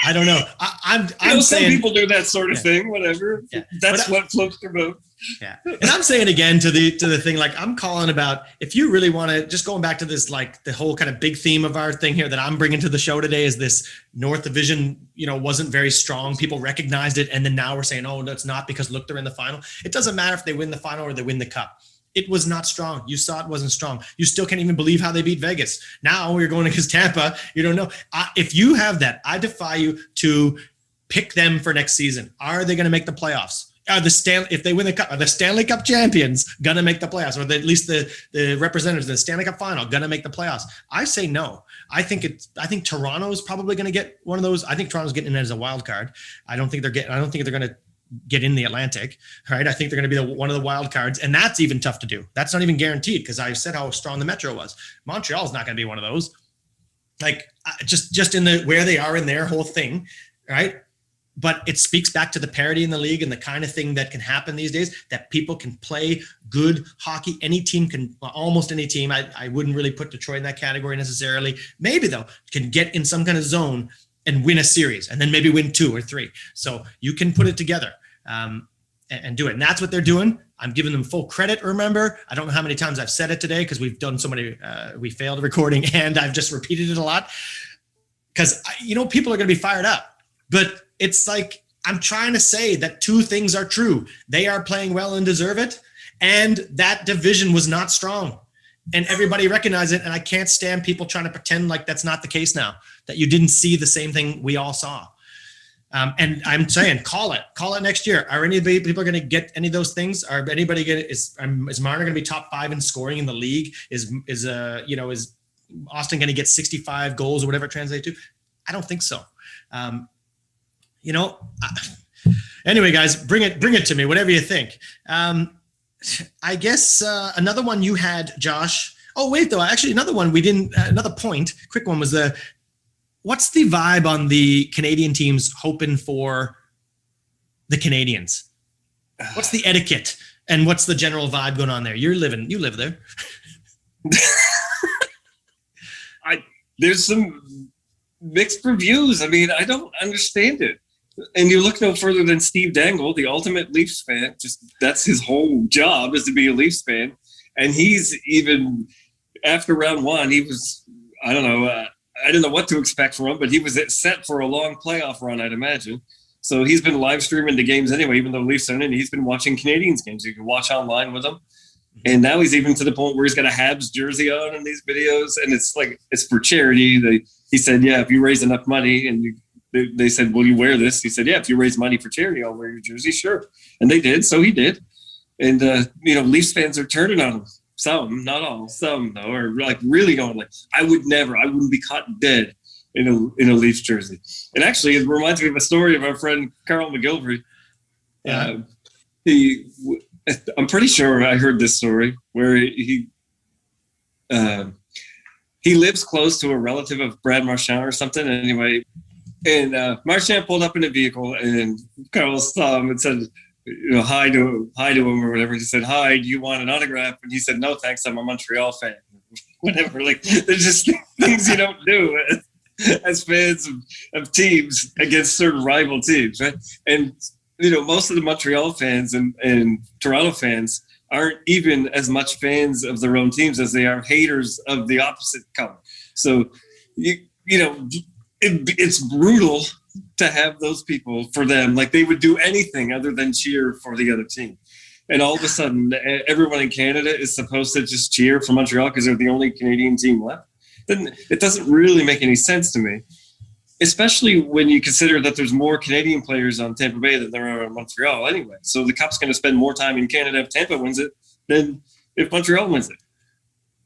I don't know. I'm some saying people do that sort of thing, whatever. Yeah. That's what floats their boat. Yeah. And I'm saying again to the thing, like I'm calling about, if you really want to, just going back to this, like the whole kind of big theme of our thing here that I'm bringing to the show today is this North Division, wasn't very strong. People recognized it. And then now we're saying, oh, no, it's not because look, they're in the final. It doesn't matter if they win the final or they win the cup. It was not strong. You saw it wasn't strong. You still can't even believe how they beat Vegas. Now you're going against Tampa. You don't know. If you have that, I defy you to pick them for next season. Are they going to make the playoffs? If they win the cup, are the Stanley Cup champions going to make the playoffs? Or at least the representatives of the Stanley Cup final going to make the playoffs? I say no. I think Toronto is probably going to get one of those. I think Toronto's getting in as a wild card. I don't think they're going to get in the Atlantic, right? I think they're going to be one of the wild cards, and that's even tough to do. That's not even guaranteed because I said how strong the Metro was. Montreal's not going to be one of those. Like just in the where they are in their whole thing, right? But it speaks back to the parity in the league and the kind of thing that can happen these days, that people can play good hockey. Any team can, almost any team. I wouldn't really put Detroit in that category necessarily. Maybe though, can get in some kind of zone and win a series and then maybe win 2 or 3. So you can put it together. And do it. And that's what they're doing. I'm giving them full credit. Remember, I don't know how many times I've said it today because we've done so many, we failed recording and I've just repeated it a lot because, people are going to be fired up, but it's like, I'm trying to say that 2 things are true. They are playing well and deserve it. And that division was not strong and everybody recognized it. And I can't stand people trying to pretend like that's not the case now, that you didn't see the same thing we all saw. And I'm saying, call it next year. Are anybody people are going to get any of those things? Are anybody going to, is Marner going to be top 5 in scoring in the league? Is Austin going to get 65 goals or whatever it translates to? I don't think so. Anyway, guys, bring it to me, whatever you think. I guess another one you had, Josh. Oh, wait, though. Actually, another one we didn't, another point, quick one was what's the vibe on the Canadian teams hoping for the Canadians? What's the etiquette and what's the general vibe going on there? You live there. There's some mixed reviews. I mean, I don't understand it. And you look no further than Steve Dangle, the ultimate Leafs fan. Just that's his whole job is to be a Leafs fan. And he's even after round 1, he was, I don't know, I didn't know what to expect from him, but he was set for a long playoff run, I'd imagine. So he's been live streaming the games anyway, even though Leafs aren't in. He's been watching Canadians games. You can watch online with him. And now he's even to the point where he's got a Habs jersey on in these videos. And it's like, it's for charity. He said, yeah, if you raise enough money, and they said, will you wear this? He said, yeah, if you raise money for charity, I'll wear your jersey. Sure. And they did. So he did. And, Leafs fans are turning on him. Some, not all, some though, are like really going like, I wouldn't be caught dead in a Leafs jersey. And actually, it reminds me of a story of our friend Carl McGilvery. Yeah. I'm pretty sure I heard this story where he lives close to a relative of Brad Marchand or something. Anyway, and Marchand pulled up in a vehicle, and Carl saw him and said, hi to him or whatever. He said, hi, do you want an autograph? And he said, no, thanks. I'm a Montreal fan. Whatever. Like, there's just things you don't do as fans of teams against certain rival teams, right? And, most of the Montreal fans and Toronto fans aren't even as much fans of their own teams as they are haters of the opposite color. So, it's brutal to have those people for them. Like, they would do anything other than cheer for the other team. and all of a sudden everyone in Canada is supposed to just cheer for Montreal because they're the only Canadian team left, then it doesn't really make any sense to me. Especially when you consider that there's more Canadian players on Tampa Bay than there are in Montreal anyway. So the Cup's going to spend more time in Canada if Tampa wins it than if Montreal wins it.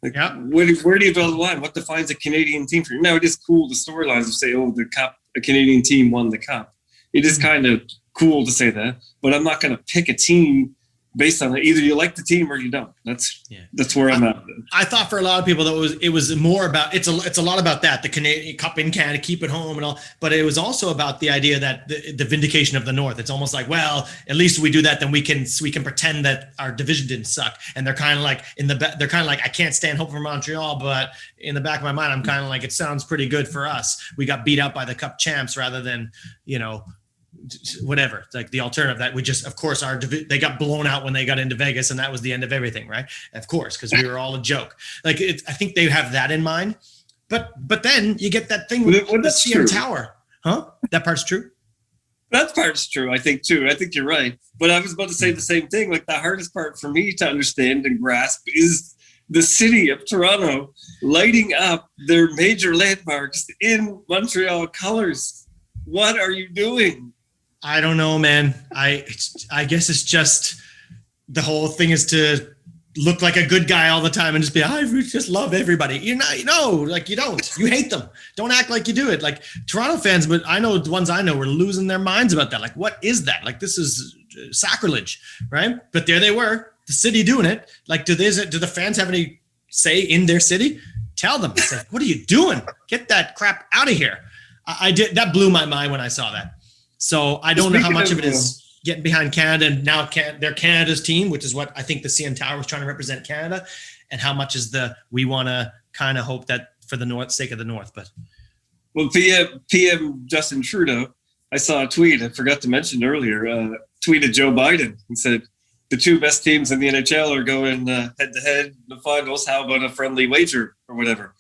Like, where do you draw the line? What defines a Canadian team for you? Now, it is cool, the storylines of say, oh, the Cup, a Canadian team won the Cup. It is kind of cool to say that, but I'm not going to pick a team based on it. Either you like the team or you don't. That's where I'm at. I thought for a lot of people that it was more about it's a lot about that, the Canadian Cup in Canada, keep it home and all, but it was also about the idea that the vindication of the North. It's almost like, well, at least we do that, then we can pretend that our division didn't suck. And they're kind of like I can't stand hope for Montreal, but in the back of my mind, I'm kind of like, it sounds pretty good for us. We got beat out by the Cup champs rather than, whatever, like the alternative that we just, of course, they got blown out when they got into Vegas, and that was the end of everything, right? Of course, because we were all a joke. Like I think they have that in mind, but then you get that thing with the CN Tower, huh? That part's true. That part's true, I think too. I think you're right. But I was about to say the same thing. Like the hardest part for me to understand and grasp is the city of Toronto lighting up their major landmarks in Montreal colors. What are you doing? I don't know, man. I guess it's just the whole thing is to look like a good guy all the time and just be, I just love everybody. Like you don't. You hate them. Don't act like you do it. Like Toronto fans, but I know the ones I know were losing their minds about that. Like, what is that? Like, this is sacrilege, right? But there they were, the city doing it. Like, do the fans have any say in their city? Tell them. It's like, what are you doing? Get that crap out of here. I did. That blew my mind when I saw that. So I don't know how much of it is getting behind Canada, and now they're Canada's team, which is what I think the CN Tower was trying to represent Canada, and how much is we want to kind of hope that for the sake of the North. But well, PM Justin Trudeau, I saw a tweet I forgot to mention earlier. Tweeted Joe Biden and said the two best teams in the NHL are going head to head in the finals. How about a friendly wager or whatever?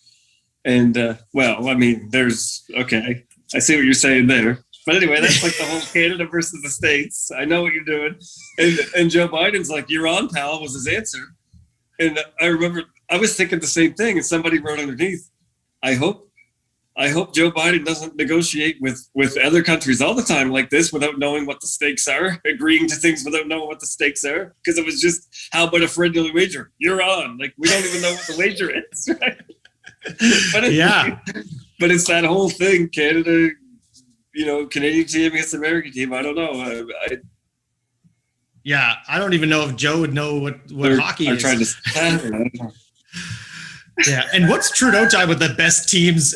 And well, I mean, I see what you're saying there. But anyway, that's like the whole Canada versus the States. I know what you're doing. And Joe Biden's like, you're on, pal, was his answer. And I remember I was thinking the same thing, and somebody wrote underneath, I hope Joe Biden doesn't negotiate with other countries all the time like this without knowing what the stakes are, agreeing to things without knowing what the stakes are. Because it was just, how about a friendly wager? You're on. Like, we don't even know what the wager is, right? But it's that whole thing, Canada, Canadian team against American team. I don't know. I don't even know if Joe would know what hockey is. Trying to. Yeah, and what's Trudeau time with the best teams?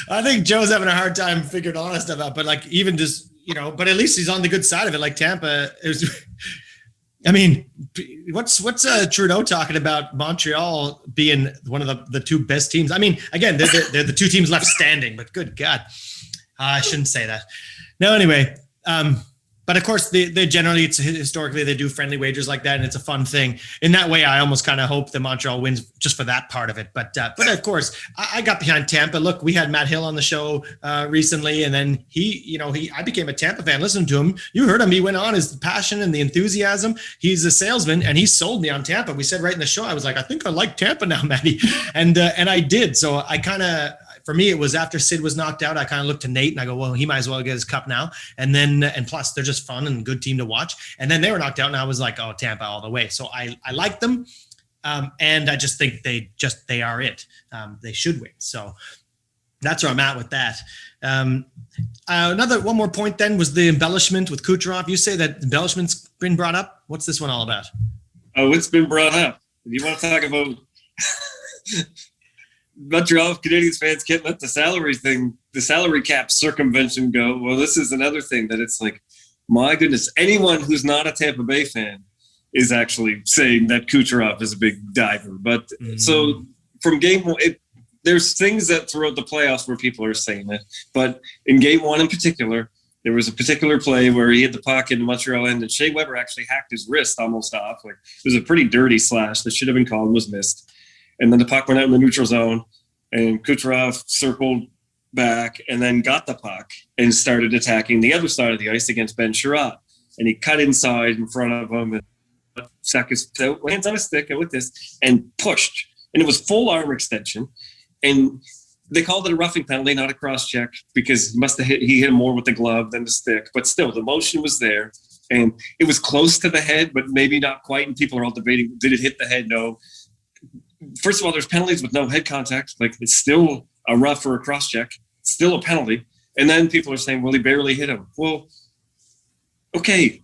I think Joe's having a hard time figuring all that stuff out. But like, even just but at least he's on the good side of it. Like Tampa is. I mean, what's Trudeau talking about Montreal being one of the two best teams? I mean, again, they're the two teams left standing, but good God, I shouldn't say that. No, anyway, but of course, they generally, historically, they do friendly wagers like that, and it's a fun thing. In that way, I almost kind of hope that Montreal wins just for that part of it. But of course, I got behind Tampa. Look, we had Matt Hill on the show recently, and then I became a Tampa fan. Listen to him. You heard him. He went on his passion and the enthusiasm. He's a salesman, and he sold me on Tampa. We said right in the show, I was like, I think I like Tampa now, Matty, and I did. So I kind of. For me, it was after Sid was knocked out, I kind of looked to Nate and I go, well, he might as well get his cup now. And then, and plus they're just fun and good team to watch. And then they were knocked out and I was like, oh, Tampa all the way. So I like them. And I just think they are it. They should win. So that's where I'm at with that. One more point then was the embellishment with Kucherov. You say that embellishment's been brought up. What's this one all about? Oh, it's been brought up. You want to talk about Montreal Canadiens fans can't let the salary cap circumvention go. Well, this is another thing that it's like, my goodness, anyone who's not a Tampa Bay fan is actually saying that Kucherov is a big diver. But so from game one, there's things that throughout the playoffs where people are saying it. But in game one in particular, there was a particular play where he hit the puck in the Montreal end and Shea Weber actually hacked his wrist almost off. Like, it was a pretty dirty slash that should have been called, was missed. And then the puck went out in the neutral zone, and Kucherov circled back and then got the puck and started attacking the other side of the ice against Ben Sherratt. and he cut inside in front of him and stuck his hands on his stick with this and pushed. And it was full arm extension. And they called it a roughing penalty, not a cross check, because he hit him more with the glove than the stick. But still, the motion was there. And it was close to the head, but maybe not quite. And people are all debating, did it hit the head? No. First of all, there's penalties with no head contact. Like, it's still a rough or a cross check. It's still a penalty. And then people are saying, well, he barely hit him. Well, okay.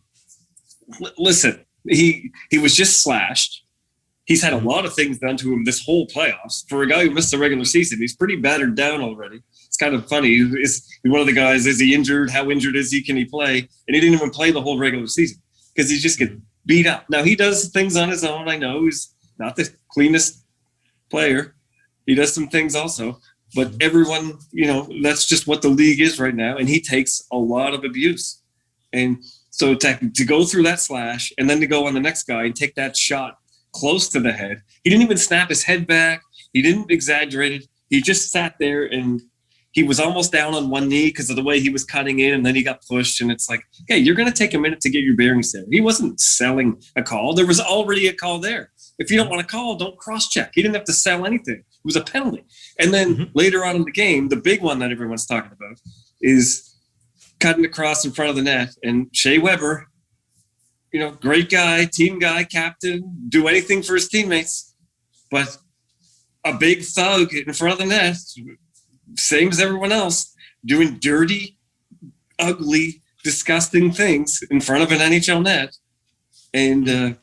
Listen, he was just slashed. He's had a lot of things done to him this whole playoffs. For a guy who missed the regular season, he's pretty battered down already. It's kind of funny. Is one of the guys, is he injured? How injured is he? Can he play? And he didn't even play the whole regular season because he just gets beat up. Now, he does things on his own. I know he's not the cleanest player. He does some things also. But everyone, that's just what the league is right now. And he takes a lot of abuse. And so to go through that slash and then to go on the next guy and take that shot close to the head. He didn't even snap his head back. He didn't exaggerate it. He just sat there and he was almost down on one knee because of the way he was cutting in, and then he got pushed. And it's like, hey, you're going to take a minute to get your bearings there. He wasn't selling a call. There was already a call there. If you don't want to call, don't cross-check. He didn't have to sell anything. It was a penalty. And then later on in the game, the big one that everyone's talking about is cutting across in front of the net. And Shea Weber, great guy, team guy, captain, do anything for his teammates. But a big thug in front of the net, same as everyone else, doing dirty, ugly, disgusting things in front of an NHL net. And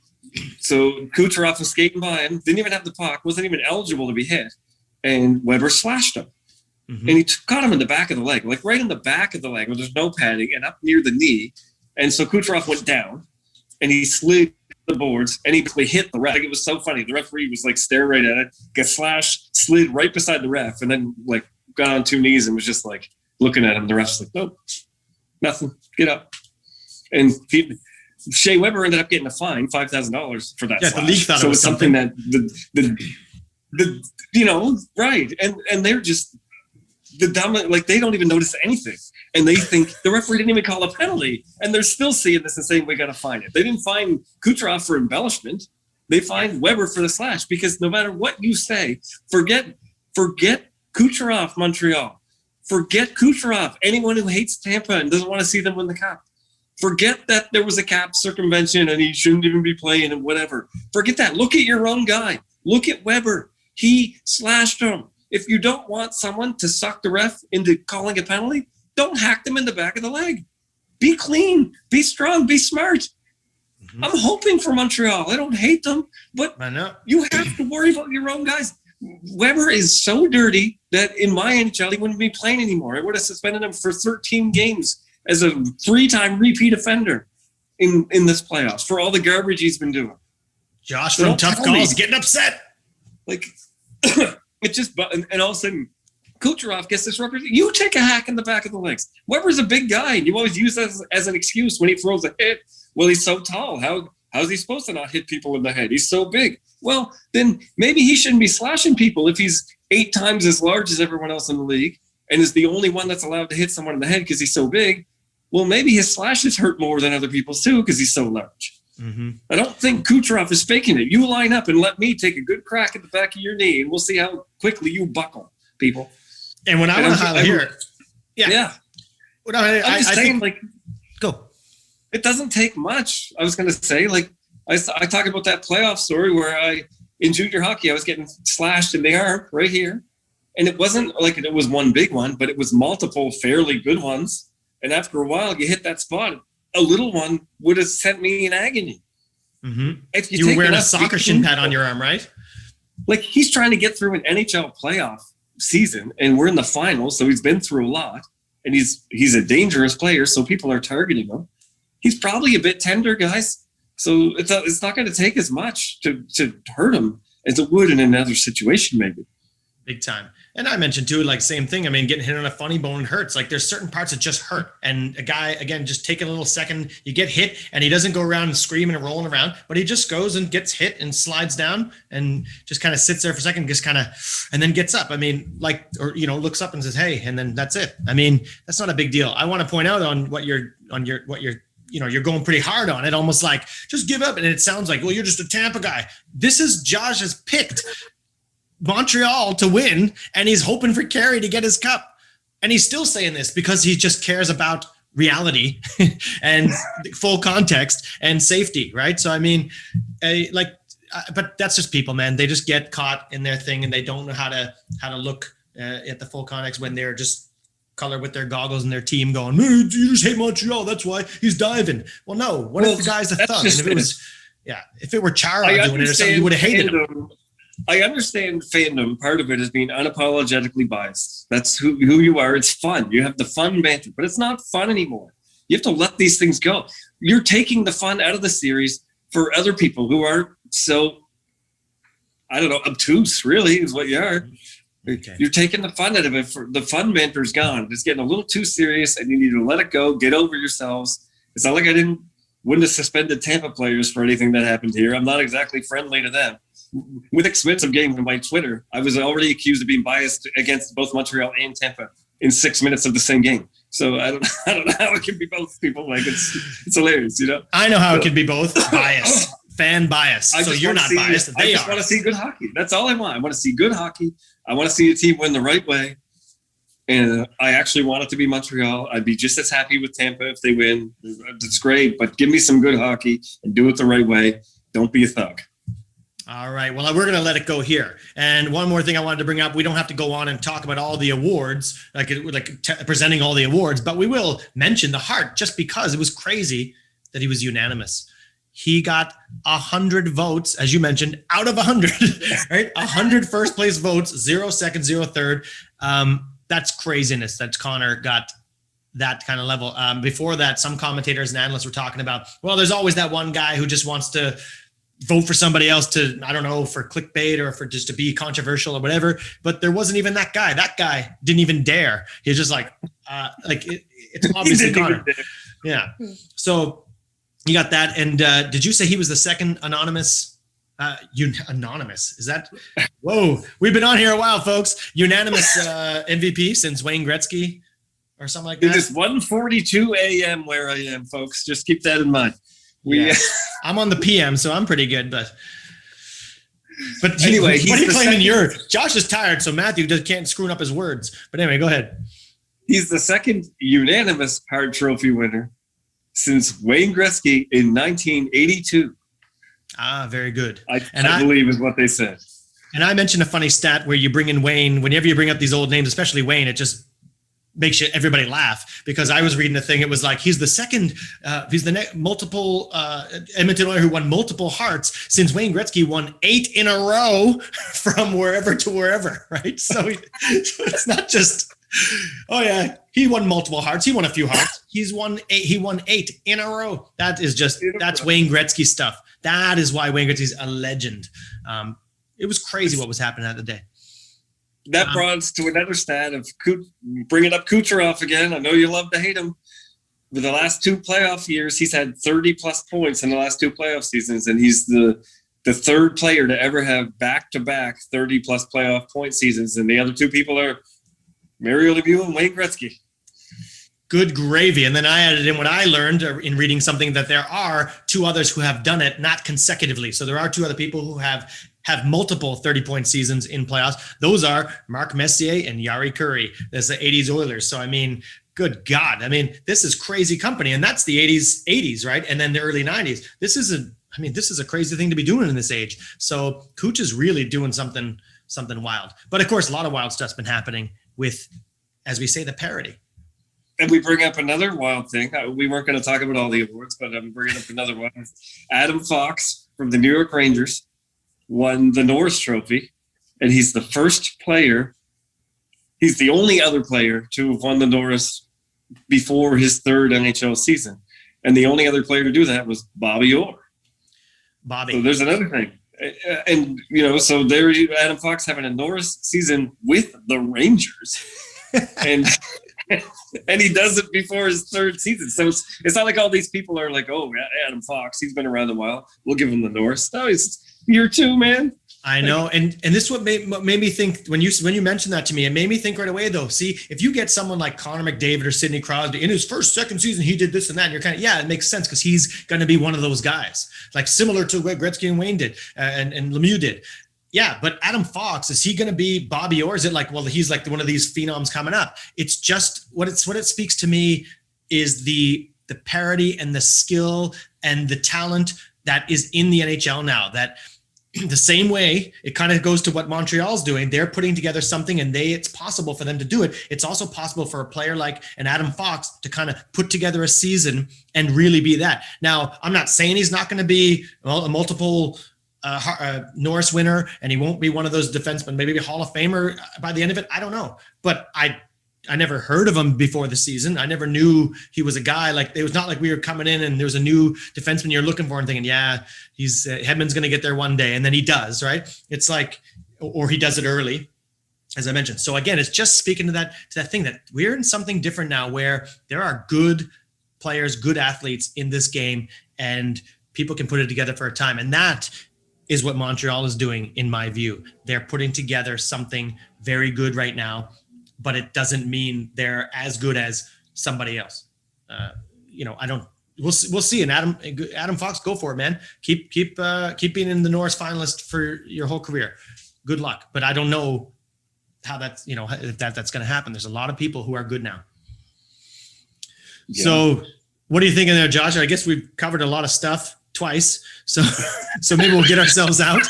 so Kucherov was skating by him, didn't even have the puck, wasn't even eligible to be hit. And Weber slashed him. And he caught him in the back of the leg, like right in the back of the leg where there's no padding and up near the knee. And so Kucherov went down. And he slid the boards, and he basically hit the ref. Like, it was so funny. The referee was like staring right at it, got slashed, slid right beside the ref, and then like got on two knees and was just like looking at him. The ref's like, nope, nothing, get up. And Shea Weber ended up getting a fine, $5,000 for that. Yeah, slash. the league thought so it was something that the right, and they're just the dumb, like they don't even notice anything. And they think the referee didn't even call a penalty. And they're still seeing this and saying, we got to fine it. They didn't fine Kucherov for embellishment. They fined Weber for the slash because no matter what you say, forget Kucherov, Montreal. Forget Kucherov, anyone who hates Tampa and doesn't want to see them win the Cup. Forget that there was a cap circumvention and he shouldn't even be playing and whatever. Forget that. Look at your own guy. Look at Weber. He slashed him. If you don't want someone to suck the ref into calling a penalty, don't hack them in the back of the leg. Be clean, be strong, be smart. I'm hoping for Montreal. I don't hate them, but I know. You have to worry about your own guys. Weber is so dirty that in my NHL, he wouldn't be playing anymore. I would have suspended him for 13 games as a 3-time repeat offender in this playoffs for all the garbage he's been doing. Josh from Tough Calls getting upset. Like, it just, and all of a sudden, Kucherov gets this represent. You take a hack in the back of the legs. Weber's a big guy, and you always use that as an excuse when he throws a hit. Well, he's so tall. How's he supposed to not hit people in the head? He's so big. Well, then maybe he shouldn't be slashing people if he's 8 times as large as everyone else in the league and is the only one that's allowed to hit someone in the head because he's so big. Well, maybe his slashes hurt more than other people's too because he's so large. I don't think Kucherov is faking it. You line up and let me take a good crack at the back of your knee, and we'll see how quickly you buckle, people. And when I want to highlight here, When I'm just saying, like, go. It doesn't take much. I was going to say, like, I talk about that playoff story where in junior hockey, I was getting slashed in the arm right here. And it wasn't like it was one big one, but it was multiple fairly good ones. And after a while, you hit that spot. A little one would have sent me in agony. If you were wearing a soccer shin pad on your arm, right? Like, he's trying to get through an NHL playoff season, and we're in the finals, so he's been through a lot. And he's a dangerous player, so people are targeting him. He's probably a bit tender, guys. So it's not going to take as much to hurt him as it would in another situation, maybe. Big time. And I mentioned too, like, same thing. I mean, getting hit on a funny bone hurts. Like, there's certain parts that just hurt. And a guy, again, just taking a little second, you get hit and he doesn't go around and screaming and rolling around, but he just goes and gets hit and slides down and just kind of sits there for a second, just kind of, and then gets up. I mean, like, or, looks up and says, hey, and then that's it. I mean, that's not a big deal. I want to point out on what you're you're going pretty hard on it, almost like just give up. And it sounds like, well, you're just a Tampa guy. This is Josh has picked Montreal to win, and he's hoping for Carey to get his cup. And he's still saying this because he just cares about reality and full context and safety, right? So, I mean, but that's just people, man. They just get caught in their thing, and they don't know how to look at the full context when they're just color with their goggles and their team going, man, you just hate Montreal. That's why he's diving. Well, no. What if the guy's a thug? And if it were Chara doing it or something, you would have hated him. I understand fandom. Part of it is being unapologetically biased. That's who you are. It's fun. You have the fun banter, but it's not fun anymore. You have to let these things go. You're taking the fun out of the series for other people who aren't so, I don't know, obtuse, really, is what you are. Okay. You're taking the fun out of it. The fun banter's gone. It's getting a little too serious, and you need to let it go. Get over yourselves. It's not like I wouldn't have suspended Tampa players for anything that happened here. I'm not exactly friendly to them. With expensive games on my Twitter, I was already accused of being biased against both Montreal and Tampa in 6 minutes of the same game. So I don't know how it can be both, people. Like it's hilarious, I know how it can be both. Bias, fan bias. So you're not biased. I just want to see good hockey. That's all I want. I want to see good hockey. I want to see a team win the right way. And I actually want it to be Montreal. I'd be just as happy with Tampa if they win. It's great, but give me some good hockey and do it the right way. Don't be a thug. All right. Well, we're going to let it go here. And one more thing I wanted to bring up. We don't have to go on and talk about all the awards, presenting all the awards, but we will mention the Hart just because it was crazy that he was unanimous. He got 100 votes, as you mentioned, out of 100, right? 100 first place votes, 0 second, 0 third. That's craziness that Connor got that kind of level. Before that, some commentators and analysts were talking about, well, there's always that one guy who just wants to vote for somebody else to, I don't know, for clickbait or for just to be controversial or whatever. But there wasn't even that guy. That guy didn't even dare. He was just like it's obviously Connor. Yeah. So you got that. And did you say he was the second anonymous? Anonymous. Is that? Whoa. We've been on here a while, folks. Unanimous MVP since Wayne Gretzky or something like that. It is 1:42 a.m. where I am, folks. Just keep that in mind. I'm on the PM, so I'm pretty good. But anyway, what are you claiming? Josh is tired, so Matthew just can't screw up his words. But anyway, go ahead. He's the second unanimous Hart Trophy winner since Wayne Gretzky in 1982. Ah, very good. I believe is what they said. And I mentioned a funny stat where you bring in Wayne. Whenever you bring up these old names, especially Wayne, it just makes everybody laugh, because I was reading a thing. It was like, he's the multiple Edmonton Oiler who won multiple Harts since Wayne Gretzky won 8 in a row from wherever to wherever, right? So it's not just, oh yeah, he won multiple Harts. He won a few Harts. He won 8 in a row. That's Wayne Gretzky stuff. That is why Wayne Gretzky's a legend. It was crazy what was happening that day. That brought us to another stat of bringing up Kucherov again. I know you love to hate him. For the last 2 playoff years, he's had 30-plus points in the last 2 playoff seasons, and he's the third player to ever have back-to-back 30-plus playoff point seasons. And the other 2 people are Mario Lemieux and Wayne Gretzky. Good gravy. And then I added in what I learned in reading something, that there are 2 others who have done it, not consecutively. So there are 2 other people who have multiple 30-point seasons in playoffs. Those are Mark Messier and Jari Kurri. That's the 80s Oilers. So, I mean, good God. I mean, this is crazy company. And that's the 80s, right? And then the early 90s. This is a crazy thing to be doing in this age. So Kuch is really doing something wild. But, of course, a lot of wild stuff's been happening with, as we say, the parody. And we bring up another wild thing. We weren't going to talk about all the awards, but I'm bringing up another one. Adam Fox from the New York Rangers won the Norris Trophy, and he's the first player. He's the only other player to have won the Norris before his 3rd NHL season. And the only other player to do that was Bobby Orr. So there's another thing. And, so there you Adam Fox having a Norris season with the Rangers. and he does it before his 3rd season. So it's not like all these people are like, oh, Adam Fox, he's been around a while, we'll give him the Norris. No, he's year 2, man. I know, and this what made me think when you mentioned that to me, it made me think right away though. See, if you get someone like Connor McDavid or Sidney Crosby in his second season, he did this and that, and you're kind of it makes sense because he's going to be one of those guys, like similar to what Gretzky and Wayne did, and Lemieux did. Yeah, but Adam Fox, is he going to be Bobby Orr? Is it like, well, he's like one of these phenoms coming up? It's just what it speaks to me is the parity and the skill and the talent that is in the NHL now. That the same way it kind of goes to what Montreal's doing. They're putting together something and it's possible for them to do it. It's also possible for a player like an Adam Fox to kind of put together a season and really be that. Now, I'm not saying he's not going to be a multiple Norris winner and he won't be one of those defensemen, maybe a Hall of Famer by the end of it. I don't know. But I never heard of him before the season. I never knew he was a guy. Like, it was not like we were coming in and there was a new defenseman you're looking for and thinking, yeah, he's Hedman's going to get there one day. And then he does, right? It's like, or he does it early, as I mentioned. So again, it's just speaking to that thing that we're in something different now where there are good players, good athletes in this game, and people can put it together for a time. And that is what Montreal is doing, in my view. They're putting together something very good right now, but it doesn't mean they're as good as somebody else. We'll see. And Adam Fox, go for it, man. Keep being in the Norris finalist for your whole career. Good luck. But I don't know how that's, if that's going to happen. There's a lot of people who are good now. Yeah. So what are you thinking there, Josh? I guess we've covered a lot of stuff twice. So maybe we'll get ourselves out.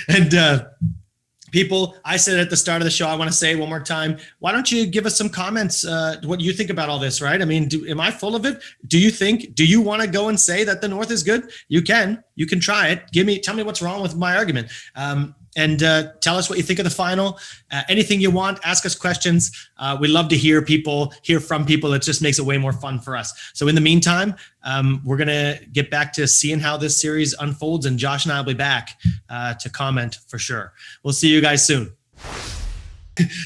And, people, I said at the start of the show, I want to say it one more time. Why don't you give us some comments, what you think about all this, right? I mean, am I full of it? Do you want to go and say that the North is good? You can try it. Tell me what's wrong with my argument. And tell us what you think of the final. Anything you want, ask us questions. We love to hear from people. It just makes it way more fun for us. So in the meantime, we're going to get back to seeing how this series unfolds, and Josh and I will be back to comment for sure. We'll see you guys soon.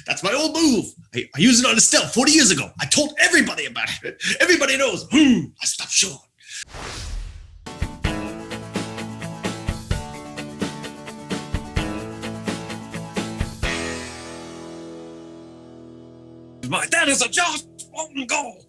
That's my old move. I used it on Estelle 40 years ago. I told everybody about it. Everybody knows. I stopped short. That is a Josh Boulton goal.